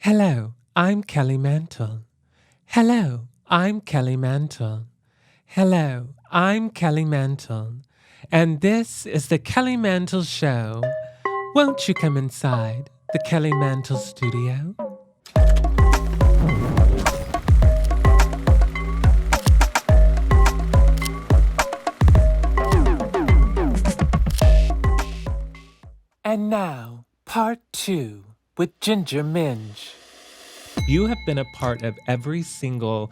Hello, I'm Kelly Mantle. Hello, I'm Kelly Mantle. Hello, I'm Kelly Mantle. And this is the Kelly Mantle Show. Won't you come inside the Kelly Mantle studio? And now, part 2 with Ginger Minj. You have been a part of every single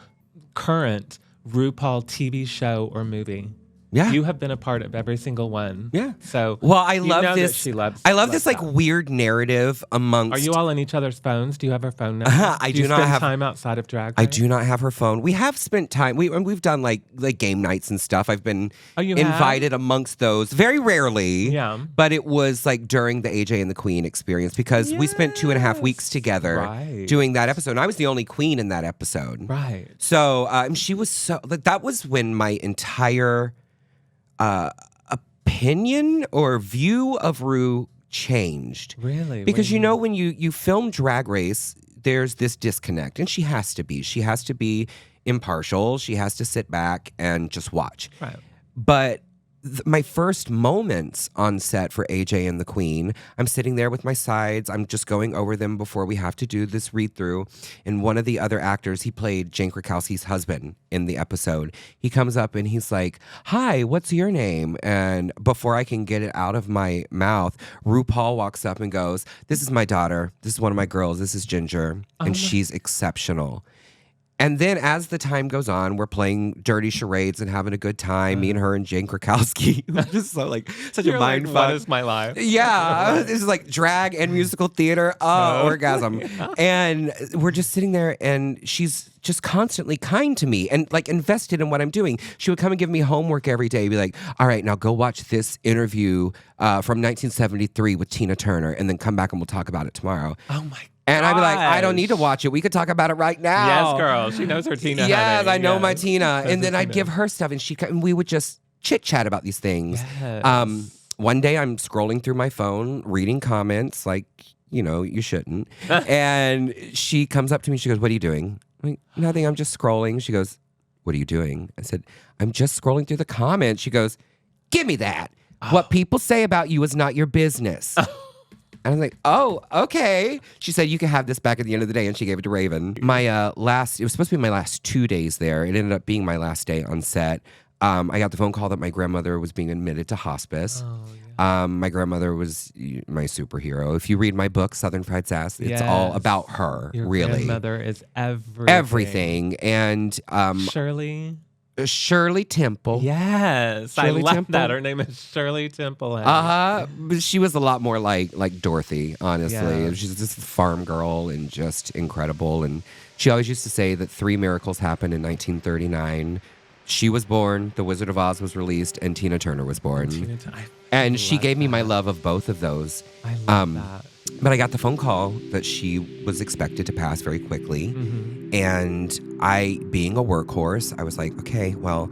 current RuPaul TV show or movie. Yeah. You have been a part of every single one. Yeah. So, well, I you love know this. That she loves. I love this like that. weird narrative amongst. Are you all on each other's phones? Do you have her phone number? I do you do not spend have time outside of Drag I Race? do not have her phone. We have spent time. We've done like game nights and stuff. I've been invited amongst those very rarely. Yeah. But it was like during the AJ and the Queen experience because we spent 2.5 weeks together doing that episode. And I was the only queen in that episode. Right. So she was so like that was when my entire opinion or view of Ru changed. Really? Because when you film Drag Race, there's this disconnect, and she has to be. She has to be impartial. She has to sit back and just watch. Right. But my first moments on set for AJ and the Queen, I'm sitting there with my sides. I'm just going over them before we have to do this read through. And one of the other actors, he played Jane Krakowski's husband in the episode. He comes up and he's like, "Hi, what's your name?" And before I can get it out of my mouth, RuPaul walks up and goes, "This is my daughter. This is one of my girls. This is Ginger. And she's exceptional." And then as the time goes on, we're playing dirty charades and having a good time. Me and her and Jane Krakowski. Just so such a mind fuck. What is my life? Yeah. This is like drag and musical theater. Oh, orgasm. Yeah. And we're just sitting there and she's just constantly kind to me and like invested in what I'm doing. She would come and give me homework every day. Be like, "All right, now go watch this interview from 1973 with Tina Turner and then come back and we'll talk about it tomorrow." Oh my And I'd be like, "I don't need to watch it. We could talk about it right now." Yes, girl. She knows her Tina. Yes, honey. I know my Yes. Tina. And then I'd give her stuff and we would just chit chat about these things. Yes. One day I'm scrolling through my phone, reading comments like, you shouldn't. And she comes up to me. She goes, "What are you doing?" I'm like, "Nothing. I'm just scrolling." She goes, "What are you doing?" I said, "I'm just scrolling through the comments." She goes, "Give me that. What people say about you is not your business." And I was like, "Oh, okay." She said, "You can have this back at the end of the day." And she gave it to Raven. It was supposed to be my last 2 days there. It ended up being my last day on set. I got the phone call that my grandmother was being admitted to hospice. Oh, yeah. My grandmother was my superhero. If you read my book, Southern Fried Sass, it's all about her, Your really. grandmother is everything. Everything. And Shirley Temple. Yes. Shirley I love Temple. that. Her name is Shirley Temple. But she was a lot more like Dorothy, honestly. Yeah. She's just a farm girl and just incredible. And she always used to say that 3 miracles happened in 1939. She was born, The Wizard of Oz was released, and Tina Turner was born. And she gave me my love of both of those. I love that. But I got the phone call that she was expected to pass very quickly. Mm-hmm. And I, being a workhorse, I was like, "Okay, well,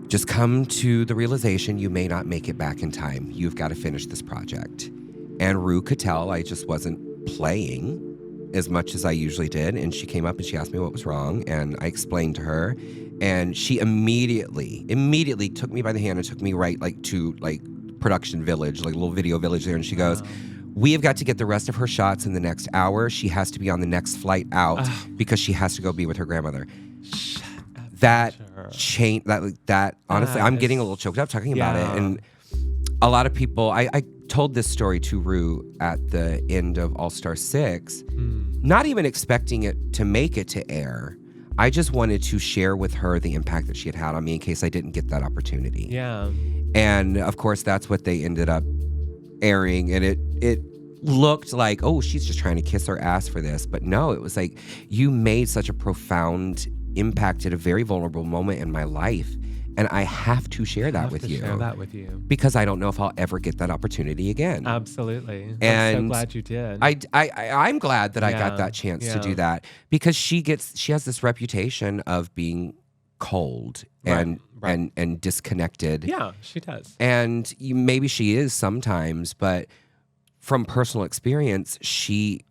just come to the realization you may not make it back in time. You've got to finish this project." And Ru could tell I just wasn't playing as much as I usually did. And she came up and she asked me what was wrong. And I explained to her. And she immediately took me by the hand and took me right to production village, like a little video village there. And she goes, "We have got to get the rest of her shots in the next hour. She has to be on the next flight out because she has to go be with her grandmother." That changed. That honestly, I'm getting a little choked up talking about it. And a lot of people, I told this story to Ru at the end of All Star 6, not even expecting it to make it to air. I just wanted to share with her the impact that she had on me in case I didn't get that opportunity. Yeah. And of course, that's what they ended up airing. And it looked like, oh, she's just trying to kiss her ass for this. But no, it was like, you made such a profound impact at a very vulnerable moment in my life. And I have to share that with you. Share that with you. Because I don't know if I'll ever get that opportunity again. Absolutely. And I'm so glad you did. I'm glad that I got that chance to do that. Because she has this reputation of being cold and disconnected. Yeah, she does. And maybe she is sometimes, but from personal experience, she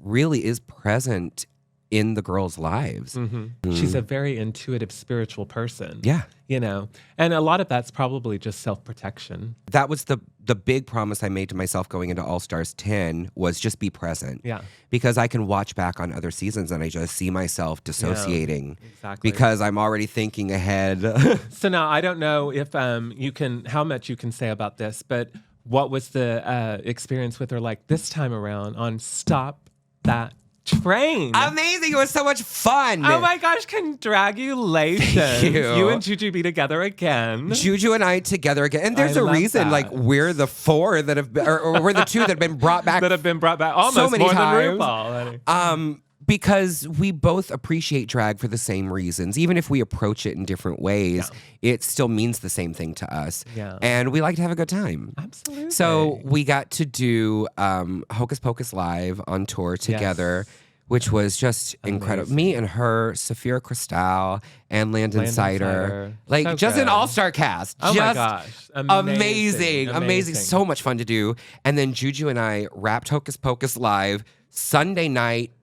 really is present in the girls' lives. She's a very intuitive, spiritual person. Yeah. You know, and a lot of that's probably just self-protection. That was the big promise I made to myself going into All Stars 10 was just be present. Yeah. Because I can watch back on other seasons and I just see myself dissociating. Exactly. Because I'm already thinking ahead. So now I don't know if how much you can say about this, but what was the experience with her like this time around on Stop That Train? Amazing. It was so much fun. Oh my gosh, congratulations. Thank you. You and Juju be together again. Juju and I together again. And there's a reason, that. like, we're the four that have been, or we're the two that have been brought back. That have been brought back almost so many more times. than RuPaul. Honey. Because we both appreciate drag for the same reasons. Even if we approach it in different ways, it still means the same thing to us. Yeah. And we like to have a good time. Absolutely. So we got to do Hocus Pocus Live on tour together, which was just incredible. Me and her, Saphira Cristal, and Landon Sider. Like, so just good. an all-star cast. Oh just my gosh. amazing. So much fun to do. And then Juju and I wrapped Hocus Pocus Live Sunday night,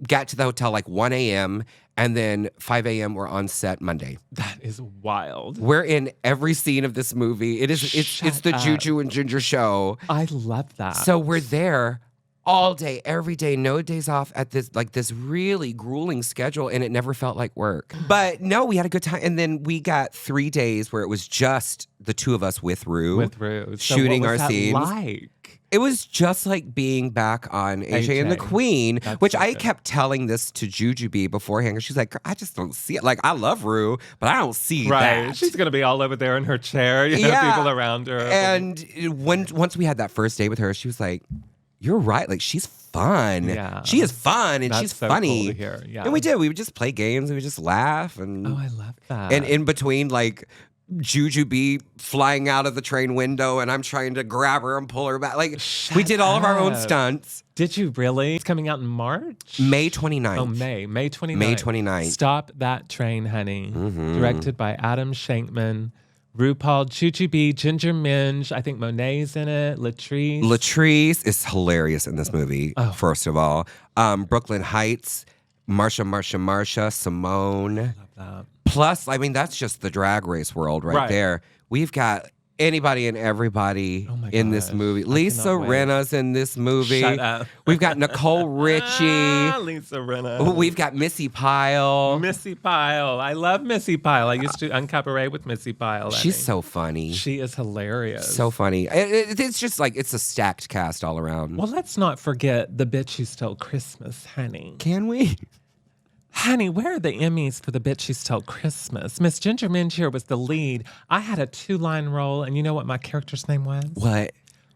got to the hotel like 1 a.m., and then 5 a.m. we're on set Monday. That is wild. We're in every scene of this movie. It's the Juju and Ginger show. I love that. So we're there all day, every day, no days off at this really grueling schedule, and it never felt like work. But no, we had a good time. And then we got 3 days where it was just the two of us with Rue. So shooting what was our that scenes. like? It was just like being back on AJ and the Queen, That's which so I good. kept telling this to Juju B beforehand. She's like, I just don't see it. Like, I love Rue, but I don't see Right. that. She's going to be all over there in her chair, you know, people around her. And once we had that first day with her, she was like, you're right. Like, she's fun. Yeah. She is fun and That's she's so funny. cool to hear. Yeah. And we did. We would just play games. We would just laugh. And, Oh, I love that. and in between, like, Juju B flying out of the train window and I'm trying to grab her and pull her back. Like, we did all of our own up. stunts. Did you really? It's coming out in March? May 29th. Oh, May 29th. May 29th. Stop That Train, honey. Directed by Adam Shankman. RuPaul, Juju B, Ginger Minj. I think Monet's in it. Latrice. Latrice is hilarious in this movie, first of all. Brooklyn Heights, Marsha, Simone. Love that. Plus, I mean, that's just the drag race world right there. We've got anybody and everybody in this gosh. movie. I Lisa cannot wait. Rinna's in this movie. Shut up. We've got Nicole Richie. Lisa Rinna. We've got Missy Pyle. Missy Pyle. I love Missy Pyle. I used to uncabaret with Missy Pyle. She's so funny. She is hilarious. So funny. It's just like, it's a stacked cast all around. Well, let's not forget the Bitch Who Stole Christmas, honey. Can we? Honey, where are the Emmys for the Bitch Who Stole Christmas? Miss Ginger Minj here was the lead. I had a 2-line role, and you know what my character's name was? What?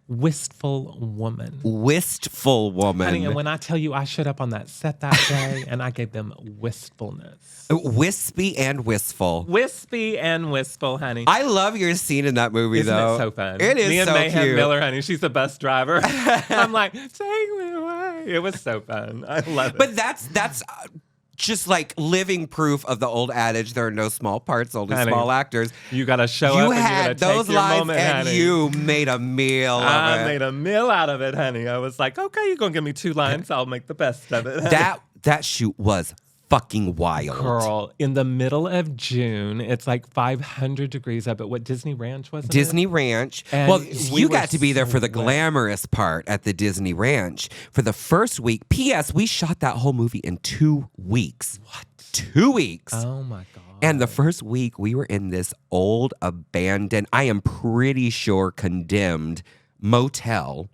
Wistful Woman. Wistful woman. Honey, and when I tell you I showed up on that set that day, and I gave them wistfulness. Wispy and wistful. Wispy and wistful, honey. I love your scene in that movie, Isn't though. it so fun? It is Me and so Mayhem cute. Miller, honey. She's the best driver. I'm like, take me away. It was so fun. I love it. But that's just like living proof of the old adage, there are no small parts, only Honey, small actors. You got to show You up and you got had to take those your lines moment, and honey. you made a meal of I it. made a meal out of it, honey. I was like, okay, you're going to give me 2 lines. I'll make the best of it. That shoot was fucking wild. Girl, in the middle of June, it's like 500 degrees up at what Disney Ranch was. Disney Ranch. And well, we you were got to be there for the sweating. glamorous part at the Disney Ranch for the first week. P.S. We shot that whole movie in 2 weeks. What? 2 weeks. Oh my God. And the first week, we were in this old, abandoned, I am pretty sure condemned motel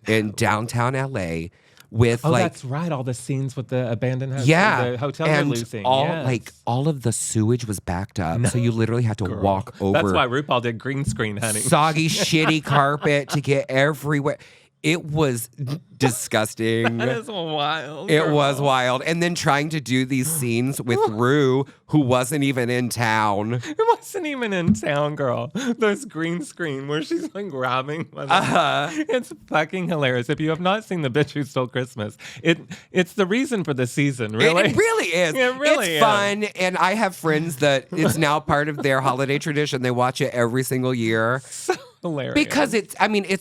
in downtown LA with that's right. All the scenes with the abandoned house. yeah, The hotel and they're losing. all Yes. all of the sewage was backed up, so you literally had to walk over. That's why RuPaul did green screen, honey. Soggy, shitty carpet to get everywhere. It was disgusting. That is wild. It girl. was wild. And then trying to do these scenes with Rue, who wasn't even in town. It wasn't even in town, girl. There's green screen where she's like grabbing. It's fucking hilarious. If you have not seen The Bitch Who Stole Christmas, it's the reason for the season, really. It really is. It really it's is. fun. And I have friends that it's now part of their holiday tradition. They watch it every single year. hilarious. Because it's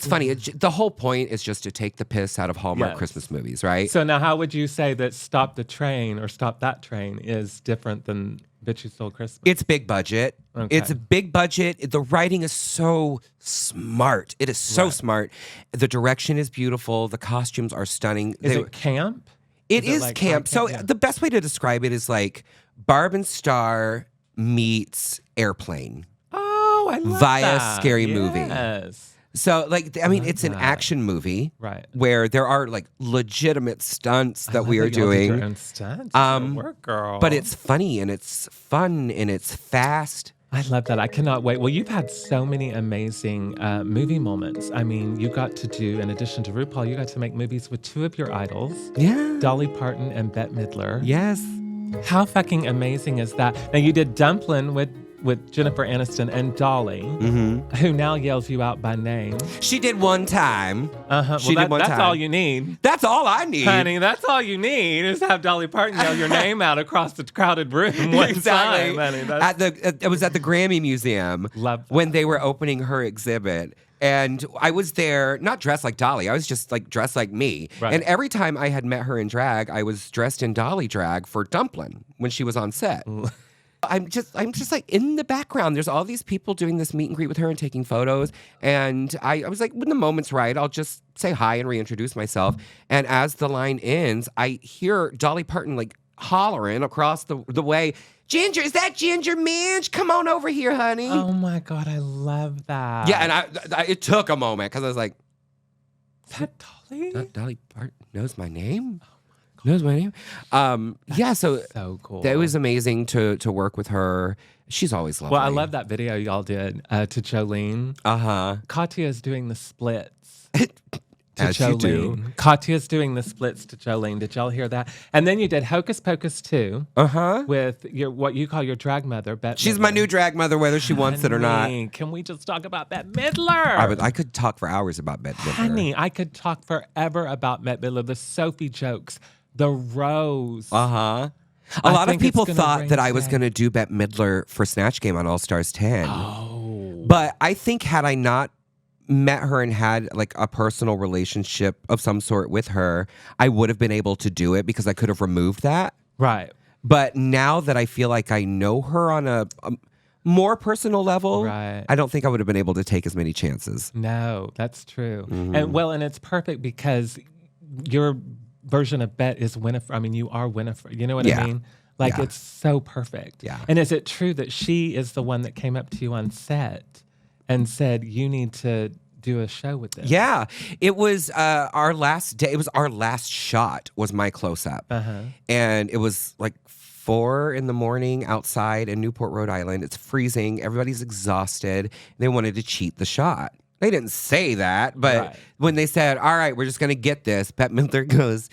funny. The whole point is just to take the piss out of Hallmark Christmas movies, right? So now how would you say that Stop the Train or Stop That Train is different than Bitch Who Stole Christmas? It's big budget. Okay. It's a big budget. The writing is so smart. It is so smart. The direction is beautiful. The costumes are stunning. Is it camp? It is like camp. So the best way to describe it is like Barb and Star meets Airplane. Oh, I love via that. Scary Movie. Yes. So, like, it's an action movie, right? Where there are like legitimate stunts that we are doing. Your own stunts. Work, girl. But it's funny and it's fun and it's fast. I love that. I cannot wait. Well, you've had so many amazing movie moments. I mean, you got to do, in addition to RuPaul, you got to make movies with two of your idols. Yeah. Dolly Parton and Bette Midler. Yes. How fucking amazing is that? Now, you did Dumplin' with Jennifer Aniston and Dolly, who now yells you out by name. She did one time. She did one time. That's all you need. That's all I need. Honey, that's all you need is have Dolly Parton yell your name out across the crowded room one time. Honey, it was at the Grammy Museum when they were opening her exhibit. And I was there, not dressed like Dolly. I was just like dressed like me. Right. And every time I had met her in drag, I was dressed in Dolly drag for Dumplin' when she was on set. I'm just like in the background. There's all these people doing this meet and greet with her and taking photos. And I was like, when the moment's right, I'll just say hi and reintroduce myself. And as the line ends, I hear Dolly Parton like hollering across the way, Ginger, is that Ginger Minj? Come on over here, honey. Oh my God, I love that. Yeah, and it took a moment because I was like, is that Dolly? Dolly Parton knows my name? Knows my name? So cool. It was amazing to work with her. She's always lovely. Well, I love that video y'all did to Jolene. Katya's doing the splits. As Jolene. you do. Katya's doing the splits to Jolene. Did y'all hear that? And then you did Hocus Pocus 2 with what you call your drag mother, Bette She's Midler. my new drag mother, whether she wants it or not. Can we just talk about Bette Midler? I could talk for hours about Bette Midler. Honey, I could talk forever about Bette Midler. The Sophie jokes, the Rose. A lot of people thought that I was going to do Bette Midler for Snatch Game on All Stars 10. Oh. But I think had I not met her and had like a personal relationship of some sort with her, I would have been able to do it because I could have removed that. Right. But now that I feel like I know her on a more personal level, I don't think I would have been able to take as many chances. No, that's true. And it's perfect because your version of Bette is Winifred. I mean, you are Winifred. You know what I mean? Like, it's so perfect. Yeah. And is it true that she is the one that came up to you on set and said, you need to do a show with this? Yeah. It was our last day. It was our last shot was my close-up. And it was like 4 a.m. outside in Newport, Rhode Island. It's freezing. Everybody's exhausted. They wanted to cheat the shot. They didn't say that, but when they said, all right, we're just going to get this, Bette Midler goes,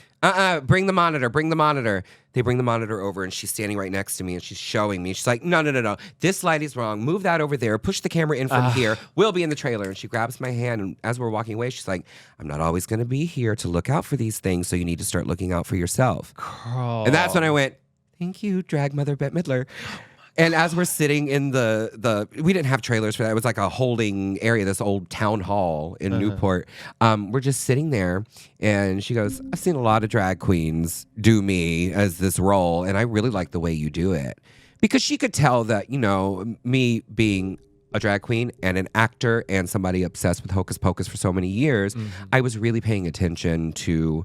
bring the monitor, bring the monitor. They bring the monitor over and she's standing right next to me and she's showing me. She's like, no. This light is wrong. Move that over there. Push the camera in from here. We'll be in the trailer. And she grabs my hand and as we're walking away, she's like, I'm not always going to be here to look out for these things, so you need to start looking out for yourself. Girl. And that's when I went, thank you, drag mother Bette Midler. And as we're sitting in the we didn't have trailers for that. It was like a holding area, this old town hall in Newport. We're just sitting there, and she goes, I've seen a lot of drag queens do me as this role, and I really like the way you do it. Because she could tell that, me being a drag queen and an actor and somebody obsessed with Hocus Pocus for so many years, I was really paying attention to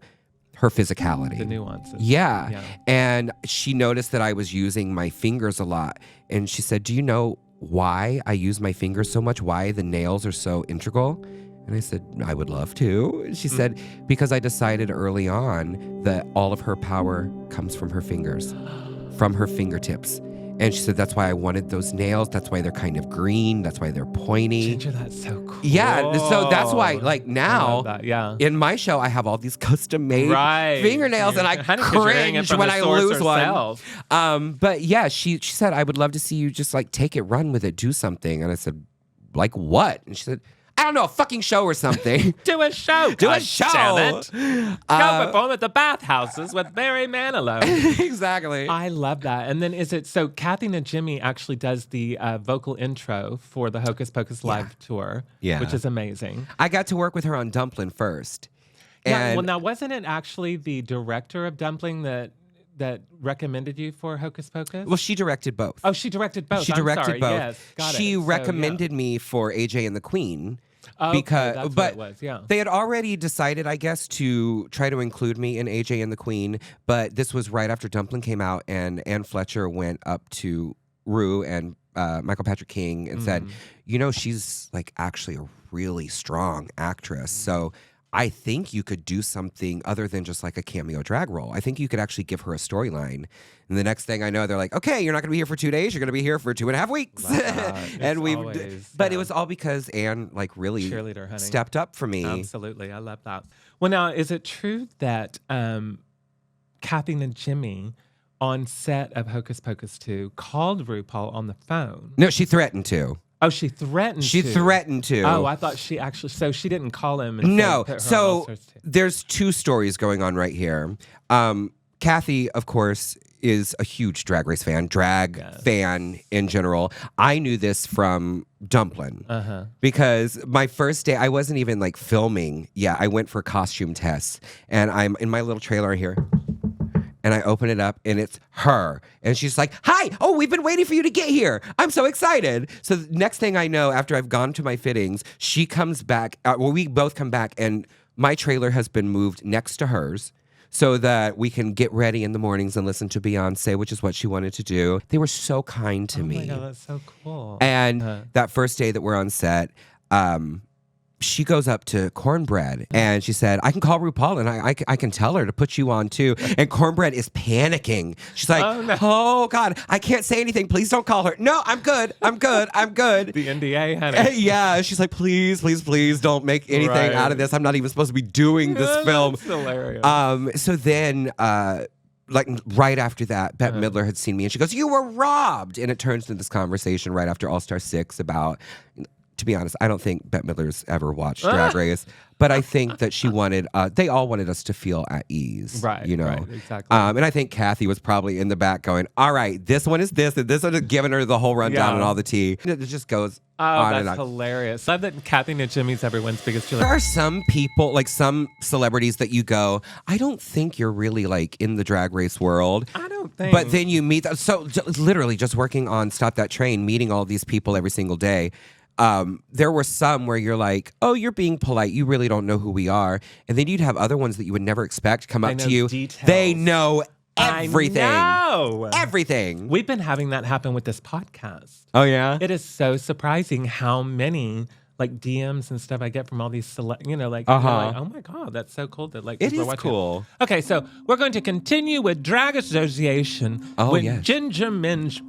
her physicality. The nuances. Yeah. And she noticed that I was using my fingers a lot. And she said, do you know why I use my fingers so much? Why the nails are so integral? And I said, I would love to. And she said, because I decided early on that all of her power comes from her fingers, from her fingertips. And she said, that's why I wanted those nails. That's why they're kind of green. That's why they're pointy. Ginger, that's so cool. Yeah. So that's why, like now, in my show, I have all these custom-made fingernails, and I cringe when I lose one. But yeah, she said, I would love to see you just like take it, run with it, do something. And I said, like what? And she said, I don't know, a fucking show or something. Do a show. Do a show. Damn it. Go perform at the bathhouses with Barry Manilow. Exactly. I love that. And then so Kathy Najimy actually does the vocal intro for the Hocus Pocus live tour, which is amazing. I got to work with her on Dumpling first. Yeah, well, now, wasn't it actually the director of Dumpling that recommended you for Hocus Pocus? Well, she directed both. Oh, she directed both. She directed both. Yes, got she it. recommended me for AJ and the Queen. Because that's what it was, yeah. They had already decided, I guess, to try to include me in AJ and the Queen, but this was right after Dumpling came out, and Ann Fletcher went up to Rue and Michael Patrick King and said, she's like actually a really strong actress, so I think you could do something other than just like a cameo drag role. I think you could actually give her a storyline. And the next thing I know, they're like, okay, you're not going to be here for 2 days. You're going to be here for 2.5 weeks. But it was all because Anne like really cheerleader, honey. Stepped up for me. Absolutely. I love that. Well, now, is it true that Kathy Najimy on set of Hocus Pocus 2 called RuPaul on the phone? No, she threatened to. Oh, she threatened She threatened to. Oh, I thought she actually... So she didn't call him and put her on so all sorts there's two stories going on right here. Kathy, of course, is a huge Drag Race fan, fan in general. I knew this from Dumpling. Because my first day, I wasn't even like filming. Yeah, I went for costume tests. And I'm in my little trailer here. And I open it up, and it's her. And she's like, hi, we've been waiting for you to get here. I'm so excited. So the next thing I know, after I've gone to my fittings, she comes back. We both come back, and my trailer has been moved next to hers so that we can get ready in the mornings and listen to Beyonce, which is what she wanted to do. They were so kind to me. Oh, my God, that's so cool. And that first day that we're on set, she goes up to Cornbread and she said, I can call RuPaul and I can tell her to put you on too. And Cornbread is panicking. She's like, oh God, I can't say anything. Please don't call her. No, I'm good. I'm good. I'm good. The NDA, honey. Yeah. She's like, please, please, please don't make anything out of this. I'm not even supposed to be doing this film. That's hilarious. So then, like right after that, Bette Midler had seen me and she goes, you were robbed. And it turns into this conversation right after All-Star 6 about... To be honest, I don't think Bette Midler's ever watched Drag Race, but I think that she wanted, they all wanted us to feel at ease. Right, you know? right, exactly. And I think Kathy was probably in the back going, all right, this one is this, and this one is giving her the whole rundown and all the tea. And it just goes on and on. That's hilarious. I love that Kathy Najimy's everyone's biggest cheerleader. There are some people, like some celebrities that you go, I don't think you're really like in the Drag Race world. I don't think. But then you meet, so literally just working on Stop That Train, meeting all these people every single day. There were some where you're like, oh, you're being polite. You really don't know who we are. And then you'd have other ones that you would never expect come up to you. Details. They know everything. I know. Everything. We've been having that happen with this podcast. Oh, yeah? It is so surprising how many like DMs and stuff I get from all these like, oh my God, that's so cool that like it people is cool. Okay, so we're going to continue with Drag Association with Ginger Minj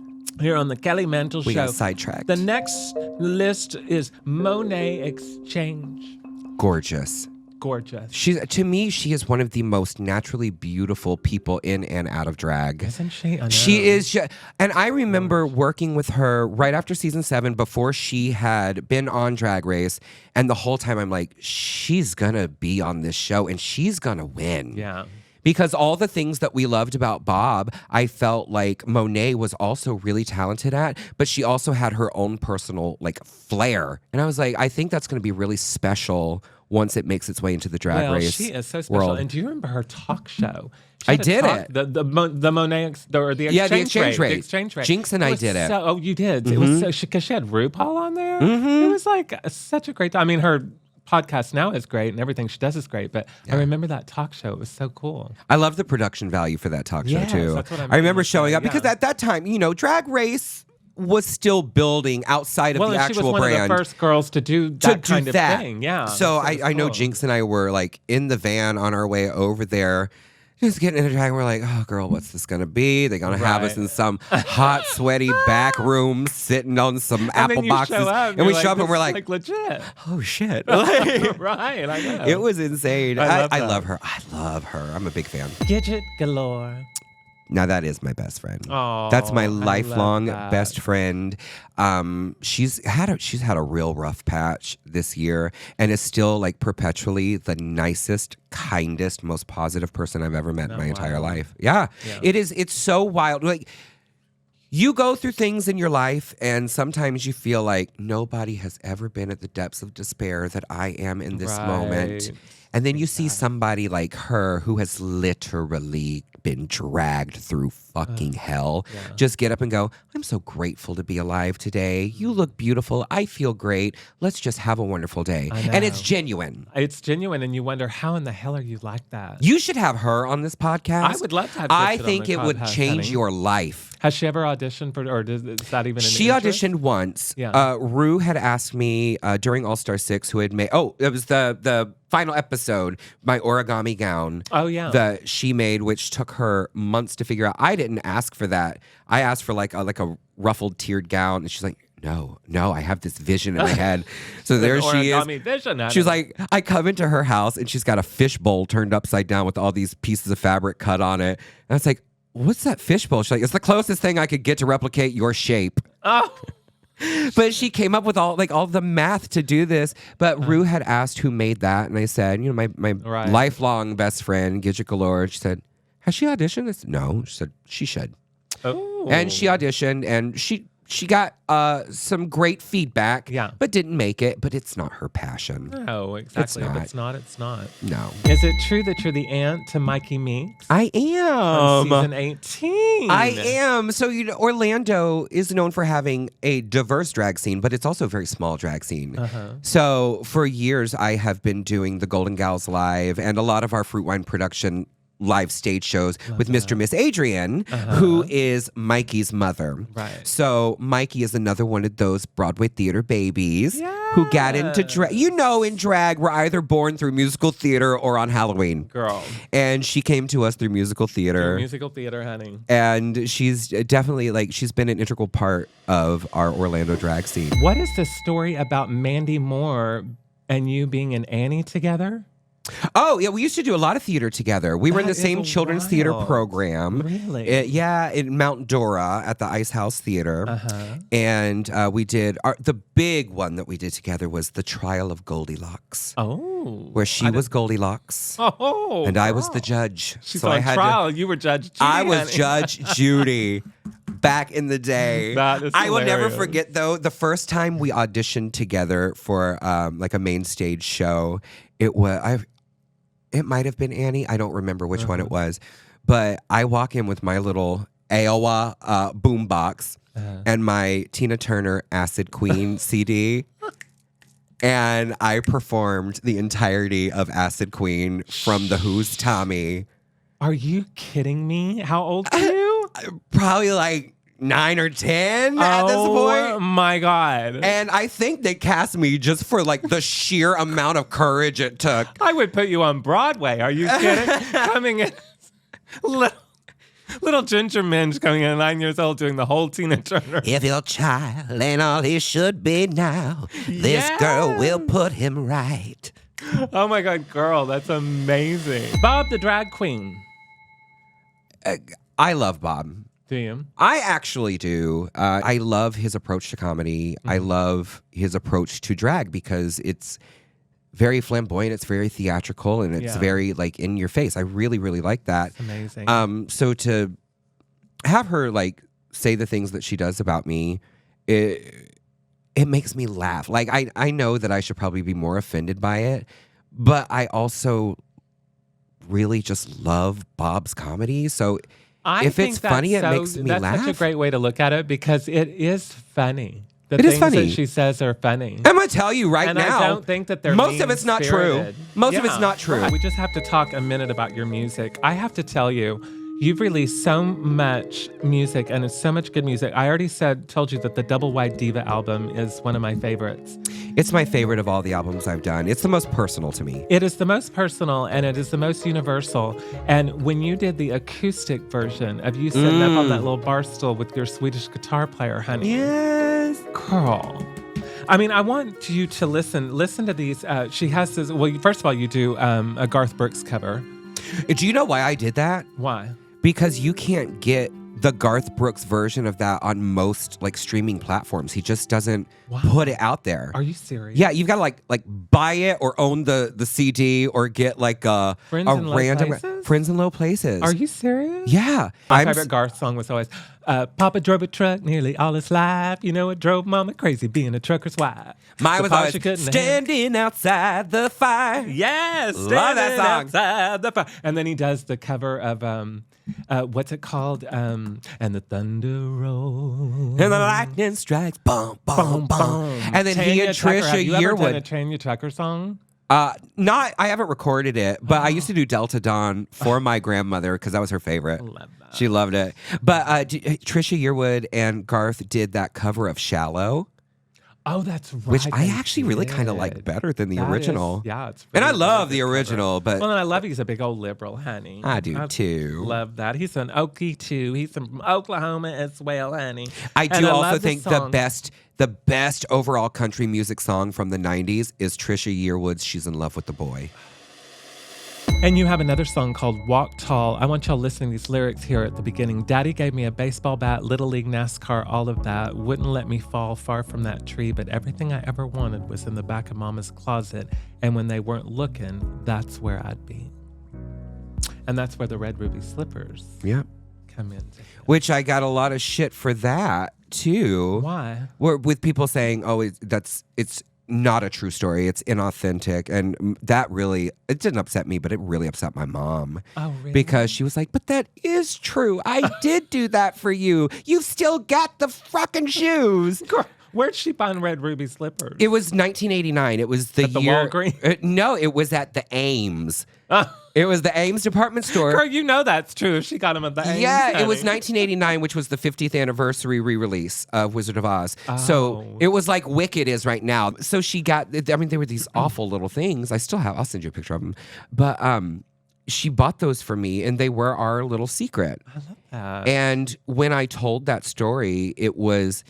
here on the Kelly Mantle Show. We got sidetracked. The next list is Monet Exchange. Gorgeous. To me, she is one of the most naturally beautiful people in and out of drag. Isn't she? I know. She is. And I remember working with her right after season 7, before she had been on Drag Race. And the whole time I'm like, she's going to be on this show and she's going to win. Yeah. Because all the things that we loved about Bob, I felt like Monet was also really talented at, but she also had her own personal like flair. And I was like, I think that's going to be really special once it makes its way into the Drag Race. She is so special. World. And do you remember her talk show? I did it. The Monet or the exchange rate. The exchange rate. Jinx and I did it. Oh, you did. It was so because she had RuPaul on there. It was like such a great time. I mean, her podcast now is great and everything she does is great, but I remember that talk show. It was so cool. I love the production value for that talk show too. That's what I remember showing up because at that time, Drag Race was still building outside of the actual brand. Well, she was one of the first girls to do that kind of thing. Yeah. So I know Jinx and I were like in the van on our way over there, just getting into drag. And we're like, oh, girl, what's this going to be? They're going to have us in some hot, sweaty back room sitting on some apple boxes. And we show up and we're like legit. Oh, shit. Right, I know. It was insane. I love her. I love her. I'm a big fan. Gidget galore. Now that is my best friend. Oh, That's my I love lifelong that. best friend. She's had a real rough patch this year, and is still like perpetually the nicest, kindest, most positive person I've ever met in my entire life. Yeah, it is. It's so wild. Like, you go through things in your life, and sometimes you feel like nobody has ever been at the depths of despair that I am in this moment. And then you see somebody like her who has literally been dragged through fucking hell. Just get up and go, I'm so grateful to be alive today. You look beautiful. I feel great. Let's just have a wonderful day. And it's genuine. It's genuine, and you wonder, how in the hell are you like that? You should have her on this podcast. I would love to have I think it would change your life. Has she ever auditioned for, or is that even an She interest? auditioned once. Yeah. Ru had asked me during All Star 6 who had made, it was the final episode, my origami gown. Oh, yeah. That she made, which took her months to figure out. I didn't ask for that. I asked for like a ruffled tiered gown, and she's like, no, I have this vision in my head. So there she is. Vision, She's like, I come into her house, and she's got a fish bowl turned upside down with all these pieces of fabric cut on it. And I was like, what's that fishbowl? She's like, it's the closest thing I could get to replicate your shape. Oh. But she came up with all the math to do this. But Ru had asked who made that, and I said, my lifelong best friend, Ginger Galore. She said, has she auditioned? I said, no. She said, she should. Oh. And she auditioned, and she got some great feedback, but didn't make it. But it's not her passion. No, exactly. If it's not, it's not. No. Is it true that you're the aunt to Mikey Meeks? I am. On season 18. I am. So, Orlando is known for having a diverse drag scene, but it's also a very small drag scene. So for years, I have been doing the Golden Gals Live and a lot of our Fruit Wine production live stage shows with Mr. and Miss Adrian, who is Mikey's mother. Right. So Mikey is another one of those Broadway theater babies who got into drag. In drag, we're either born through musical theater or on Halloween. Girl. And she came to us through musical theater. Through musical theater, honey. And she's definitely, she's been an integral part of our Orlando drag scene. What is the story about Mandy Moore and you being an Annie together? Oh, yeah, we used to do a lot of theater together. We were in the same children's theater program. Really? In Mount Dora at the Ice House Theater. And we did, the big one that we did together was The Trial of Goldilocks. Oh. Where she was Goldilocks. Oh. And I was the judge. She's on trial. You were Judge Judy. I was Judge Judy. Back in the day. That is I will never hilarious. forget, though, the first time we auditioned together for a main stage show. It might have been Annie. I don't remember which one it was. But I walk in with my little Iowa boombox and my Tina Turner Acid Queen CD. And I performed the entirety of Acid Queen from The Who's Tommy. Are you kidding me? How old are you? Probably like 9 or 10 at this point. Oh my God. And I think they cast me just for the sheer amount of courage it took. I would put you on Broadway. Are you kidding? Coming in, little Ginger Minj coming in 9 years old doing the whole Tina Turner. If your child ain't all he should be now, this girl will put him right. Oh my God, girl, that's amazing. Bob the drag queen. I love Bob. Do you? I actually do. I love his approach to comedy. I love his approach to drag because it's very flamboyant, it's very theatrical, and it's very in your face. I really, really like that. It's amazing. So to have her say the things that she does about me, it makes me laugh. I know that I should probably be more offended by it, but I also really just love Bob's comedy. So if it's funny, it makes me laugh. That's such a great way to look at it because it is funny. The It is things funny. that she says are funny. I'm going to tell you right And now. I don't think that they're most of it's not true. mean-spirited. Most of it's not true. Right. We just have to talk a minute about your music. I have to tell you, you've released so much music and it's so much good music. I already told you that the Double Wide Diva album is one of my favorites. It's my favorite of all the albums I've done. It's the most personal to me. It is the most personal and it is the most universal. And when you did the acoustic version of you sitting up on that little bar stool with your Swedish guitar player, honey. Yes. Girl. I mean, I want you to listen to these. She has this, well, first of all, you do a Garth Brooks cover. Do you know why I did that? Why? because you can't get the Garth Brooks version of that on most like streaming platforms. He just doesn't put it out there. Are you serious? Yeah, you've got to like buy it or own the CD or get like a random Friends in Low Places. Are you serious? Yeah. My favorite Garth song was always Papa drove a truck nearly all his life. You know it drove Mama crazy being a trucker's wife. Mine was always standing outside the fire. Yes, love that song. Outside the fire. And then he does the cover of what's it called? And the thunder rolls. And the lightning strikes. Boom, boom, boom. And then he and Trisha Yearwood. You ever done a Yearwood. Train Your Tucker song? I haven't recorded it, but I used to do Delta Dawn for my grandmother because that was her favorite. I love that. She loved it. But Trisha Yearwood and Garth did that cover of Shallow. Oh, that's right. Which I actually really kind of like better than the original. Yeah, it's and I really love the cover. original, but Well, and I love he's a big old liberal, honey. I do too. Love that. He's an Okie too. He's from Oklahoma as well, honey. I do also love think the best overall country music song from the 90s is Trisha Yearwood's She's in Love with the Boy. And you have another song called Walk Tall. I want y'all listening to these lyrics here at the beginning. Daddy gave me a baseball bat, Little League, NASCAR, all of that. Wouldn't let me fall far from that tree, but everything I ever wanted was in the back of Mama's closet. And when they weren't looking, that's where I'd be. And that's where the red ruby slippers come in. Which I got a lot of shit for that, too. Why? With people saying, oh, it's not a true story. It's inauthentic. And that really, it didn't upset me, but it really upset my mom. Oh, really? Because she was like, but that is true. I did do that for you. You've still got the fucking shoes. Girl, where'd she find red ruby slippers? It was 1989. It was the at year. The Walgreens? No, it was at the Ames. It was the Ames department store. Girl, you know that's true. She got them at the Ames. Yeah, honey. it was 1989, which was the 50th anniversary re-release of Wizard of Oz. Oh. So it was like Wicked is right now. So she got, I mean, they were these awful little things. I still have, I'll send you a picture of them. But she bought those for me, and they were our little secret. I love that. And when I told that story, it was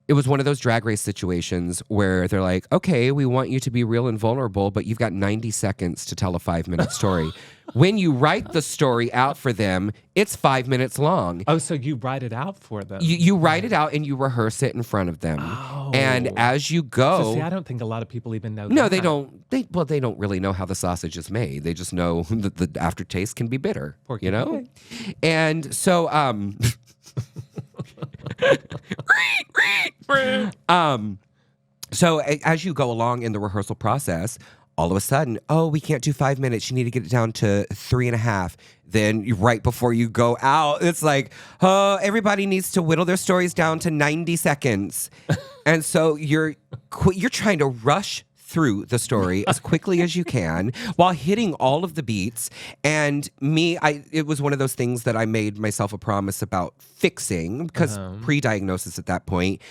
one of those Drag Race situations where they're like, okay, we want you to be real and vulnerable, but you've got 90 seconds to tell a 5-minute story. When you write the story out for them, it's 5 minutes long. Oh, so you write it out for them? You write it out and you rehearse it in front of them. Oh. And as you go... So see, I don't think a lot of people even know that. No, they don't. They don't really know how the sausage is made. They just know that the aftertaste can be bitter, you know? And so... So as you go along in the rehearsal process, all of a sudden, oh, we can't do 5 minutes. You need to get it down to 3.5. Then right before you go out, it's like, oh, everybody needs to whittle their stories down to 90 seconds. And so you're trying to rush through the story as quickly as you can while hitting all of the beats. And it was one of those things that I made myself a promise about fixing because pre-diagnosis at that point,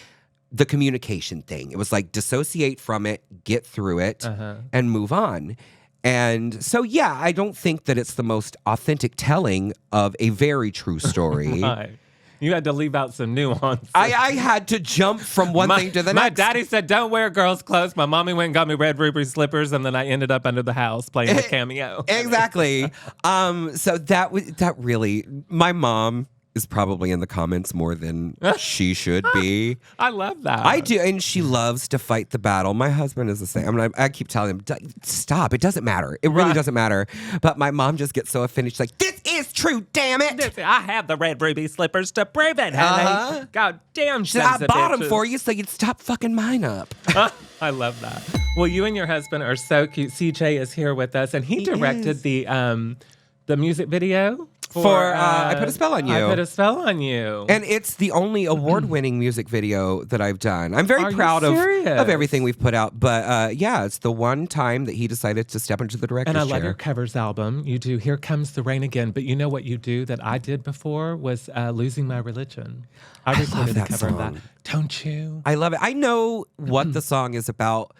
the communication thing. It was like dissociate from it, get through it, and move on. And so, yeah, I don't think that it's the most authentic telling of a very true story. Right. You had to leave out some nuance. I had to jump from one thing to the next. My daddy said, don't wear girls' clothes. My mommy went and got me red ruby slippers, and then I ended up under the house playing a cameo. Exactly. So that really, my mom is probably in the comments more than she should be. I love that. I do, and she loves to fight the battle. My husband is the same. I mean, I keep telling him, stop, it doesn't matter. It really doesn't matter. But my mom just gets so offended. She's like, this is true, damn it. I have the red ruby slippers to prove it, honey. God damn, she said, I bought them for you so you'd stop fucking mine up. I love that. Well, you and your husband are so cute. CJ is here with us, and he directed the music video. For I Put a Spell on You. I Put a Spell on You. And it's the only award-winning music video that I've done. I'm very proud of everything we've put out. But yeah, it's the one time that he decided to step into the director's chair. And I love your covers album. You do Here Comes the Rain Again. But you know what you do that I did before was Losing My Religion. I recorded a cover of that. Don't you? I love it. I know what the song is about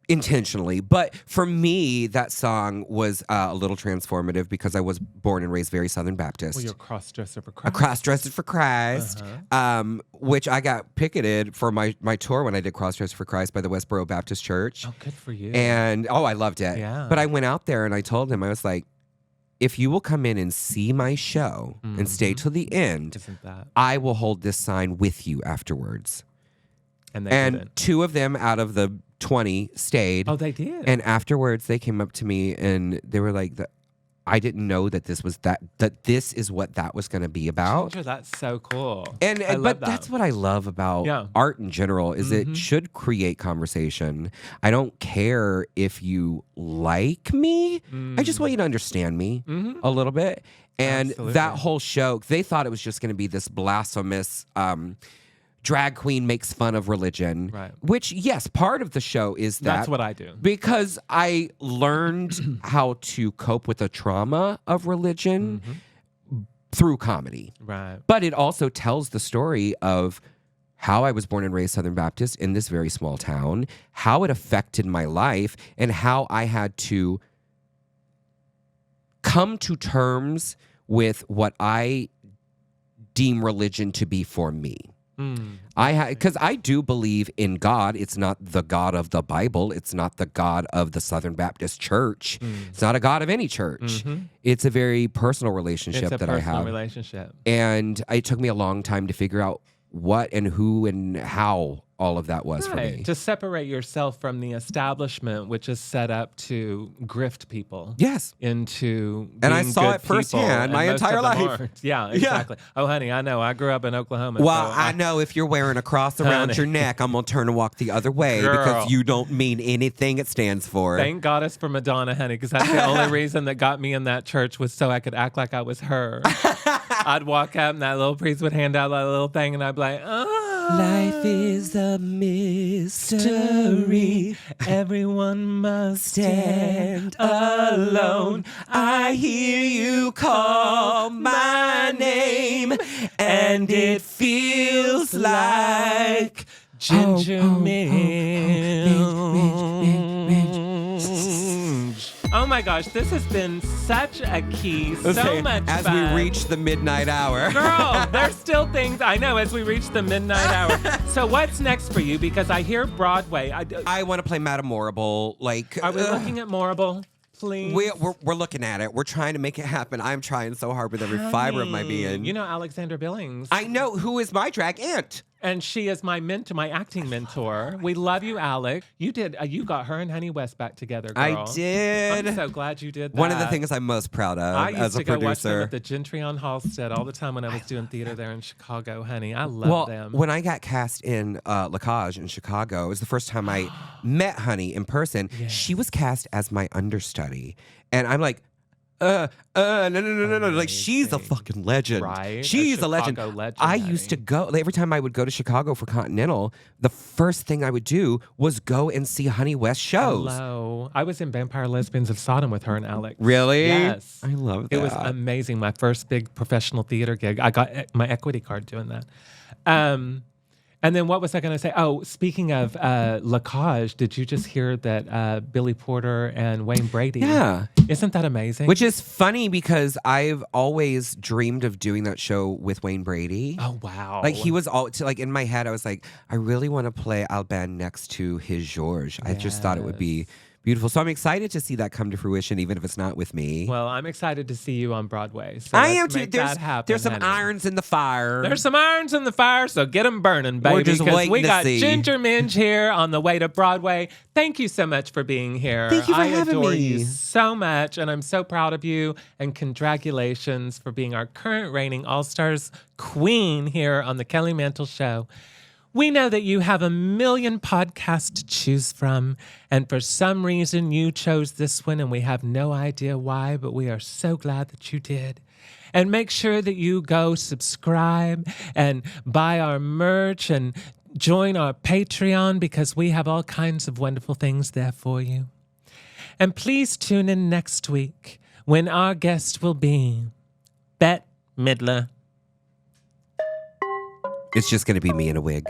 intentionally, but for me, that song was a little transformative because I was born and raised very Southern Baptist. Well, you're a cross-dresser for Christ. A cross-dresser for Christ, which I got picketed for my tour when I did Cross-Dresser for Christ by the Westboro Baptist Church. Oh, good for you. And, I loved it. Yeah. But I went out there and I told him, I was like, if you will come in and see my show and stay till the end, Isn't that? I will hold this sign with you afterwards. And they And didn't. 2 of them out of the 20 stayed. Oh, they did. And afterwards, they came up to me and they were like, I didn't know that this was that this is what that was going to be about. Ginger, that's so cool. And I love but that. that's what I love about art in general is it should create conversation. I don't care if you like me. I just want you to understand me a little bit. And Absolutely. that whole show, they thought it was just going to be this blasphemous drag queen makes fun of religion. Right. Which, yes, part of the show is that. That's what I do. Because I learned how to cope with the trauma of religion through comedy. Right. But it also tells the story of how I was born and raised Southern Baptist in this very small town, how it affected my life, and how I had to come to terms with what I deem religion to be for me. Because I do believe in God. It's not the God of the Bible. It's not the God of the Southern Baptist Church. It's not a God of any church. It's a very personal relationship that I have. It's a personal relationship. And it took me a long time to figure out what and who and how all of that was for me. To separate yourself from the establishment, which is set up to grift people. Yes. Into and I being saw good it firsthand people, my and most entire of them life. aren't. Yeah, exactly. Oh, honey, I know. I grew up in Oklahoma. Well, so I know if you're wearing a cross around your neck, I'm going to turn and walk the other way because you don't mean anything it stands for. Thank goddess for Madonna, honey, because that's the only reason that got me in that church was so I could act like I was her. I'd walk up and that little priest would hand out that little thing and I'd be like, life is a mystery. Everyone must Stand alone. I hear you call my name, and it feels like Ginger Minj. Oh my gosh, this has been such a key, so much as fun. we reach the midnight hour. Girl, there's still things, I know, as we reach the midnight hour. So what's next for you? Because I hear Broadway. I want to play Madame Morrible. Are we looking at Morrible? Please. We're looking at it. We're trying to make it happen. I'm trying so hard with every fiber of my being. You know Alexandra Billings. I know who is my drag aunt. And she is my mentor, my acting mentor. We love you, Alex. You did. You got her and Honey West back together, girl. I did. I'm so glad you did that. One of the things I'm most proud of I used as a to go producer. watch them at the Gentry on Halstead all the time when I was doing theater there in Chicago, honey. I love them. When I got cast in Lacage in Chicago, it was the first time I met Honey in person. Yes. She was cast as my understudy. And I'm like, no. Like, she's a fucking legend. Right? She's a legend. I used to go, every time I would go to Chicago for Continental, the first thing I would do was go and see Honey West shows. Hello. I was in Vampire Lesbians of Sodom with her and Alex. Really? Yes. I love that. It was amazing. My first big professional theater gig. I got my equity card doing that. And then what was I going to say? Oh, speaking of Lacage, did you just hear that Billy Porter and Wayne Brady? Yeah. Isn't that amazing? Which is funny because I've always dreamed of doing that show with Wayne Brady. Oh, wow. Like, he was like in my head, I was like, I really want to play Alban next to his Georges. I just thought it would be beautiful. So I'm excited to see that come to fruition, even if it's not with me. Well, I'm excited to see you on Broadway. So I am too. make that happen, there's some honey. irons in the fire. There's some irons in the fire, so get them burning, baby. We're just because waiting we to got see. Ginger Minj here on the way to Broadway. Thank you so much for being here. Thank you for having adore me. you so much, and I'm so proud of you. And congratulations for being our current reigning All-Stars queen here on the Kelly Mantle Show. We know that you have a million podcasts to choose from, and for some reason you chose this one, and we have no idea why, but we are so glad that you did. And make sure that you go subscribe and buy our merch and join our Patreon because we have all kinds of wonderful things there for you. And please tune in next week when our guest will be Bette Midler. It's just going to be me in a wig.